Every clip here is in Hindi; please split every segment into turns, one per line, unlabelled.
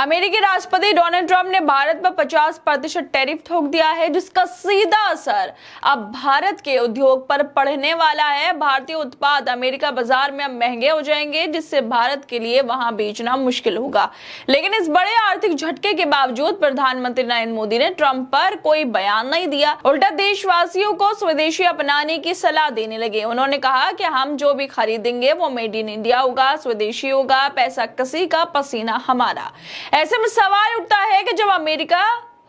अमेरिकी राष्ट्रपति डोनाल्ड ट्रंप ने भारत पर 50% टैरिफ ठोक दिया है, जिसका सीधा असर अब भारत के उद्योग पर पड़ने वाला है। भारतीय उत्पाद अमेरिका बाजार में अब महंगे हो जाएंगे, जिससे भारत के लिए वहां बेचना मुश्किल होगा। लेकिन इस बड़े आर्थिक झटके के बावजूद प्रधानमंत्री नरेंद्र मोदी ने ट्रंप पर कोई बयान नहीं दिया, उल्टा देशवासियों को स्वदेशी अपनाने की सलाह देने लगे। उन्होंने कहा कि हम जो भी खरीदेंगे वो मेड इन इंडिया होगा, स्वदेशी होगा, पैसा किसी का, पसीना हमारा। ऐसे में सवाल उठता है कि जब अमेरिका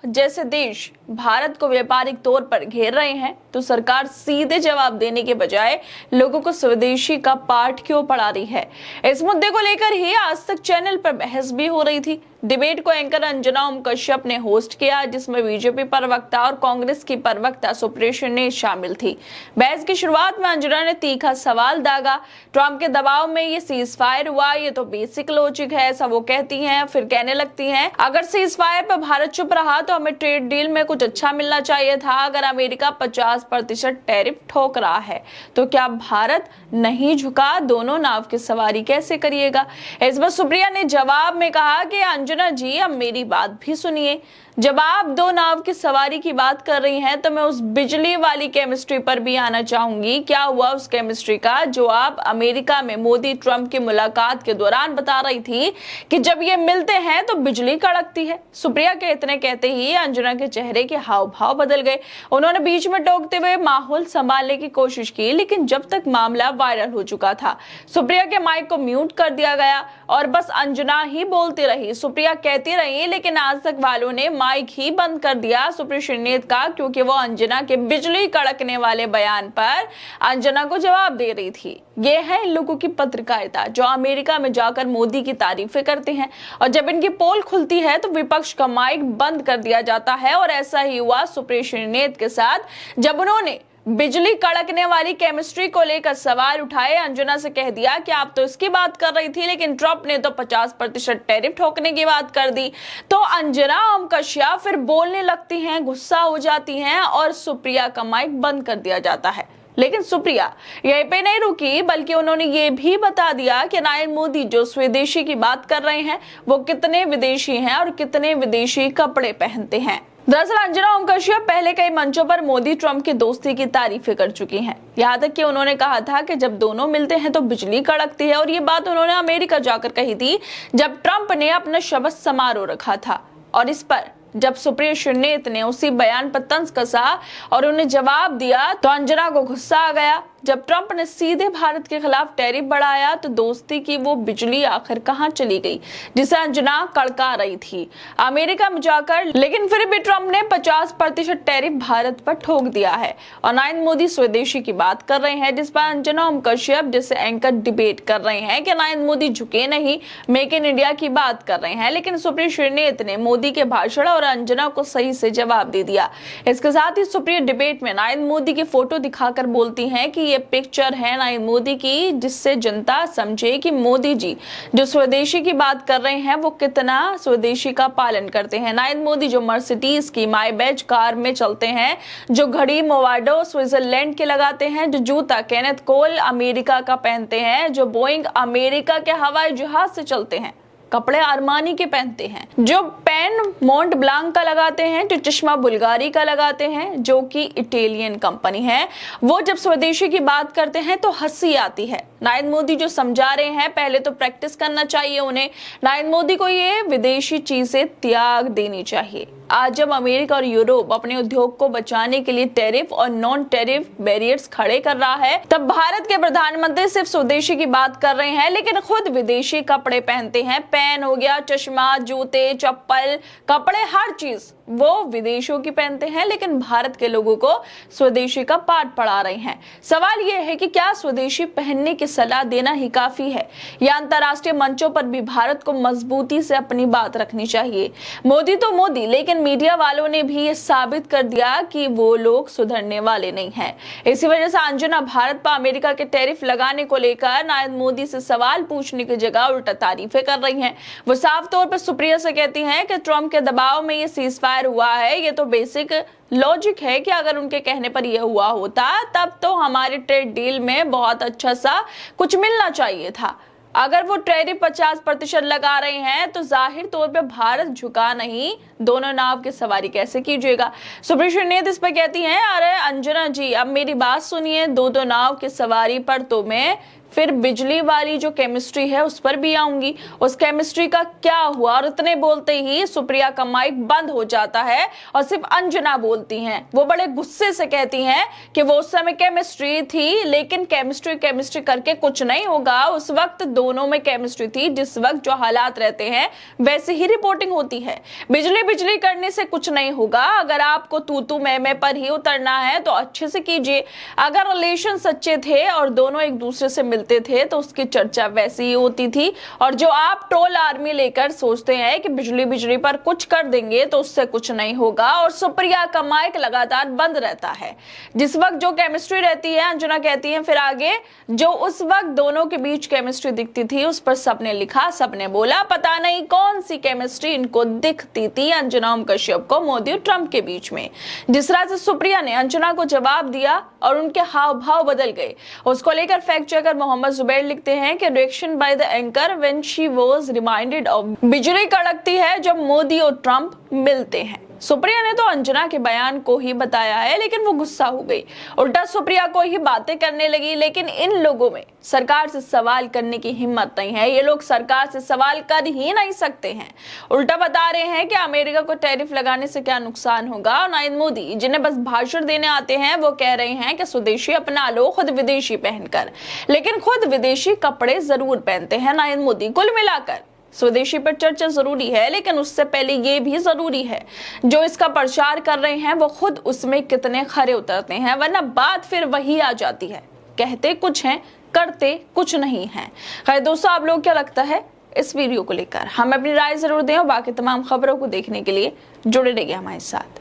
जैसे देश भारत को व्यापारिक तौर पर घेर रहे हैं, तो सरकार सीधे जवाब देने के बजाय लोगों को स्वदेशी का पाठ क्यों पढ़ा रही है। इस मुद्दे को लेकर ही आज तक चैनल पर बहस भी हो रही थी। डिबेट को एंकर अंजना ओम कश्यप ने होस्ट किया, जिसमें बीजेपी प्रवक्ता और कांग्रेस की प्रवक्ता सुप्रिया श्रीनेत शामिल थी। बहस की शुरुआत में अंजना ने तीखा सवाल दागा, ट्रंप के दबाव में ये सीज फायर हुआ, ये तो बेसिक लॉजिक है, ऐसा वो कहती हैं। फिर कहने लगती हैं, अगर सीज फायर पर भारत चुप रहा तो हमें ट्रेड डील में कुछ अच्छा मिलना चाहिए था। अगर अमेरिका 50% टैरिफ ठोक रहा है तो क्या भारत नहीं झुका? दोनों नाव की सवारी कैसे करिएगा? इस पर सुप्रिया ने जवाब में कहा कि अंजना जी, अब मेरी बात भी सुनिए। जब आप दो नाव की सवारी की बात कर रही हैं, तो मैं उस बिजली वाली केमिस्ट्री पर भी आना चाहूंगी। क्या हुआ उस केमिस्ट्री का जो आप अमेरिका में मोदी ट्रंप की मुलाकात के दौरान बता रही थी कि जब ये मिलते हैं तो बिजली कड़कती है? सुप्रिया के इतने कहते ही अंजना के चेहरे के हाव भाव बदल गए। उन्होंने बीच में टोकते हुए माहौल संभालने की कोशिश की, लेकिन जब तक मामला वायरल हो चुका था, सुप्रिया के माइक को म्यूट कर दिया गया और बस अंजना ही बोलती रही। सुप्रिया कहती रही, लेकिन आज तक वालों ने माइक ही बंद कर दिया सुप्रिया श्रीनेत का, क्योंकि वो अंजना के बिजली कड़कने वाले बयान पर अंजना को जवाब दे रही थी। ये है इन लोगों की पत्रकारिता, जो अमेरिका में जाकर मोदी की तारीफें करते हैं, और जब इनकी पोल खुलती है तो विपक्ष का माइक बंद कर दिया जाता है। और ऐसा ही हुआ सुप्रिया श्रीनेत के साथ, जब उन्होंने बिजली कड़कने वाली केमिस्ट्री को लेकर सवाल उठाए। अंजना से कह दिया कि आप तो इसकी बात कर रही थी, लेकिन ट्रंप ने तो 50% टैरिफ ठोकने की बात कर दी। तो अंजना ओम कश्यप फिर बोलने लगती हैं, गुस्सा हो जाती हैं और सुप्रिया का माइक बंद कर दिया जाता है। लेकिन सुप्रिया यहीं पे नहीं रुकी, बल्कि उन्होंने ये भी बता दिया कि नरेंद्र मोदी जो स्वदेशी की बात कर रहे हैं, वो कितने विदेशी हैं और कितने विदेशी कपड़े पहनते हैं। दरअसल अंजना ओम कश्यप पहले कई मंचों पर मोदी ट्रंप की दोस्ती की तारीफें कर चुकी हैं। यहाँ तक कि उन्होंने कहा था कि जब दोनों मिलते हैं तो बिजली कड़कती है, और ये बात उन्होंने अमेरिका जाकर कही थी जब ट्रंप ने अपना शपथ समारोह रखा था। और इस पर जब सुप्रिया श्रीनेत ने उसी बयान पर तंज कसा और उन्हें जवाब दिया, तो अंजना को गुस्सा आ गया। जब ट्रंप ने सीधे भारत के खिलाफ टैरिफ बढ़ाया, तो दोस्ती की वो बिजली आखिर कहां चली गई जिसे अंजना कड़का रही थी अमेरिका में जाकर। लेकिन फिर भी ट्रंप ने 50% टैरिफ भारत पर ठोक दिया है, और नरेंद्र मोदी स्वदेशी की बात कर रहे हैं, जिस पर अंजना ओम कश्यप जैसे एंकर डिबेट कर रहे हैं कि नरेंद्र मोदी झुके नहीं, मेक इन इंडिया की बात कर रहे हैं। लेकिन सुप्रिया श्रीनेत ने मोदी के भाषण और अंजना को सही से जवाब दे दिया। इसके साथ ही सुप्रिया डिबेट में नरेंद्र मोदी की फोटो दिखाकर बोलती हैं कि ये पिक्चर है नरेंद्र मोदी की, जिससे जनता समझे कि मोदी जी जो स्वदेशी की बात कर रहे हैं वो कितना स्वदेशी का पालन करते हैं। नरेंद्र मोदी जो मर्सिडीज की माइबैज कार में चलते हैं, जो घड़ी मोवाडो स्विट्जरलैंड के लगाते हैं, जो जूता केनेथ कोल अमेरिका का पहनते हैं, जो बोइंग अमेरिका के हवाई जहाज से चलते हैं, कपड़े अरमानी के पहनते हैं, जो पेन मोंट ब्लांक का लगाते हैं, जो चश्मा बुल्गारी का लगाते हैं, जो कि इटालियन कंपनी है, वो जब स्वदेशी की बात करते हैं तो हंसी आती है। नरेंद्र मोदी जो समझा रहे हैं, पहले तो प्रैक्टिस करना चाहिए उन्हें। नरेंद्र मोदी को ये विदेशी चीजें त्याग देनी चाहिए। आज जब अमेरिका और यूरोप अपने उद्योग को बचाने के लिए टैरिफ और नॉन टैरिफ बैरियर्स खड़े कर रहा है, तब भारत के प्रधानमंत्री सिर्फ स्वदेशी की बात कर रहे हैं, लेकिन खुद विदेशी कपड़े पहनते हैं। पेन हो गया, चश्मा, जूते, चप्पल, कपड़े, हर चीज वो विदेशों की पहनते हैं, लेकिन भारत के लोगों को स्वदेशी का पाठ पढ़ा रहे हैं। सवाल यह है कि क्या स्वदेशी पहनने की सलाह देना ही काफी है, या अंतर्राष्ट्रीय मंचों पर भी भारत को मजबूती से अपनी बात रखनी चाहिए? मोदी तो मोदी, लेकिन मीडिया वालों ने भी ये साबित कर दिया कि वो लोग सुधरने वाले नहीं हैं। इसी वजह से अंजना भारत पर अमेरिका के टैरिफ लगाने को लेकर नरेंद्र मोदी से सवाल पूछने की जगह उल्टा तारीफें कर रही हैं। वो साफ तौर पर सुप्रिया से कहती हैं कि ट्रंप के दबाव में ये सीज फायर हुआ है, ये तो बेसिक लॉजिक है कि अगर उनके कहने पर यह हुआ होता तब तो हमारे ट्रेड डील में बहुत अच्छा सा कुछ मिलना चाहिए था। अगर वो टैरिफ 50% लगा रहे हैं तो जाहिर तौर पे भारत झुका नहीं, दोनों नाव की सवारी कैसे कीजिएगा। सुप्रीशा नेत इस पर कहती हैं, अरे अंजना जी अब मेरी बात सुनिए, दो नाव की सवारी पर तो मैं फिर बिजली वाली जो केमिस्ट्री है उस पर भी आऊंगी, उस केमिस्ट्री का क्या हुआ। और इतने बोलते ही सुप्रिया का माइक बंद हो जाता है और सिर्फ अंजना बोलती हैं। वो बड़े गुस्से से कहती हैं कि वो उस समय केमिस्ट्री थी, लेकिन केमिस्ट्री करके कुछ नहीं होगा। उस वक्त दोनों में केमिस्ट्री थी, जिस वक्त जो हालात रहते हैं वैसे ही रिपोर्टिंग होती है। बिजली करने से कुछ नहीं होगा। अगर आपको तू मैं पर ही उतरना है तो अच्छे से कीजिए। अगर रिलेशन सच्चे थे और दोनों एक दूसरे से थे तो उसकी चर्चा वैसी ही होती थी। और जो आप ट्रोल आर्मी लेकर सोचते हैं कि बिजली पर कुछ कर देंगे तो उससे कुछ नहीं होगा। और सुप्रिया का माइक लगातार बंद रहता है। जिस वक्त जो केमिस्ट्री रहती है, अंजना कहती है फिर आगे, जो उस वक्त दोनों के बीच केमिस्ट्री दिखती थी उस पर सबने लिखा, सबने बोला, पता नहीं कौन सी केमिस्ट्री इनको दिखती थी अंजना ओम कश्यप को मोदी और ट्रंप के बीच में। जिस तरह से सुप्रिया ने अंजना को जवाब दिया और उनके हाव भाव बदल गए, उसको लेकर फैक्ट चेकर मोहम्मद जुबैर लिखते हैं कि reaction by the anchor when she was reminded of, बिजली कड़कती है जब मोदी और ट्रंप मिलते हैं। सुप्रिया ने तो अंजना के बयान को ही बताया है, लेकिन वो गुस्सा हो गई, उल्टा सुप्रिया को ही बातें करने लगी। लेकिन इन लोगों में सरकार से सवाल करने की हिम्मत नहीं है। ये लोग सरकार से सवाल कर ही नहीं सकते हैं, उल्टा बता रहे हैं कि अमेरिका को टैरिफ लगाने से क्या नुकसान होगा। और नरेंद्र मोदी जिन्हें बस भाषण देने आते हैं वो कह रहे हैं कि स्वदेशी अपना लो, खुद विदेशी पहनकर, लेकिन खुद विदेशी कपड़े जरूर पहनते हैं नरेंद्र मोदी। कुल मिलाकर स्वदेशी पर चर्चा जरूरी है, लेकिन उससे पहले ये भी जरूरी है जो इसका प्रचार कर रहे हैं वो खुद उसमें कितने खरे उतरते हैं, वरना बात फिर वही आ जाती है, कहते कुछ हैं करते कुछ नहीं है। खैर दोस्तों, आप लोग क्या लगता है इस वीडियो को लेकर, हमें अपनी राय जरूर दें और बाकी तमाम खबरों को देखने के लिए जुड़े रहिए हमारे साथ।